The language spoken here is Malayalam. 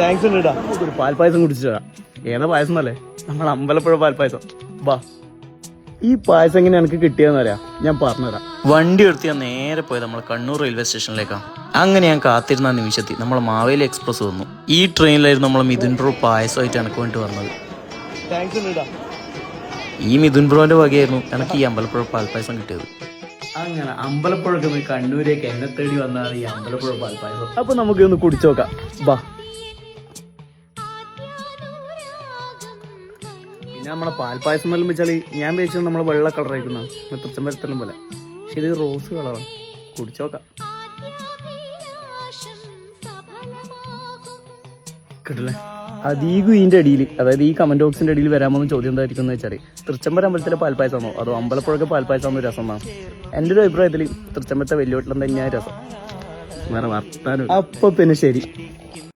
താങ്ക്സ് ഉണ്ട് കേട്ടാ. ഒരു പാൽപ്പായസം കുടിച്ചിട്ടാ. ഏതാ പായസം എന്നല്ലേ? നമ്മൾ അമ്പലപ്പുഴ പാൽപ്പായസം. ബാ, ഈ പായസം എങ്ങനെ എനിക്ക് കിട്ടിയെന്ന് പറയാ, ഞാൻ പറഞ്ഞുതരാം. വണ്ടി എടുത്ത് ഞാൻ നേരെ പോയത് നമ്മൾ കണ്ണൂർ റെയിൽവേ സ്റ്റേഷനിലേക്കാണ്. അങ്ങനെ ഞാൻ കാത്തിരുന്ന നിമിഷത്തിൽ നമ്മൾ മാവേലി എക്സ്പ്രസ് വന്നു. ഈ ട്രെയിനിലായിരുന്നു നമ്മൾ മിഥുൻ ബ്രോ പായസമായിട്ട് എനിക്ക് വേണ്ടി വന്നത്. താങ്ക്സ് ഉണ്ട് കേട്ടാ. ഈ മിഥുൻ ബ്രോന്റെ വകയായിരുന്നു എനിക്ക് ഈ അമ്പലപ്പുഴ പാൽപ്പായസം കിട്ടിയത്. അങ്ങനെ അമ്പലപ്പുഴക്ക് പോയി കണ്ണൂരേക്ക് എന്നെ തേടി വന്നാണ് ഈ അമ്പലപ്പുഴ പാൽപ്പായസം. അപ്പൊ നമുക്ക് ഒന്ന് കുടിച്ചു നോക്കാം. ബാ, പിന്നെ നമ്മളെ പാൽപ്പായസം എല്ലാം വെച്ചാൽ ഞാൻ വെച്ചത് നമ്മളെ വെള്ള കളറായിരിക്കുന്ന തൃച്ചമ്പരത്തെല്ലാം പോലെ, പക്ഷെ ഇത് റോസ് കളറാണ്. കുടിച്ചു നോക്കാം. കിട്ടില്ലേ? അധികം ഇതിന്റെ അടിയിൽ, അതായത് ഈ കമന്റ് ബോക്സിന്റെ അടിയിൽ വരാമെന്ന് ചോദ്യം എന്തായിരിക്കും എന്ന് വെച്ചാൽ, തൃച്ചമ്പരം അമ്പലത്തിലെ പാൽപ്പായസമാണോ അതോ അമ്പലപ്പുഴക്ക് പാൽപ്പായസമാണോ രസം എന്നാണ് എൻ്റെ ഒരു അഭിപ്രായത്തിൽ. തൃച്ചമ്പരത്തെ വലിയ വീട്ടിലും തന്നെയാണ് രസം, വേറെ വർത്താനം. അപ്പൊ പിന്നെ ശരി.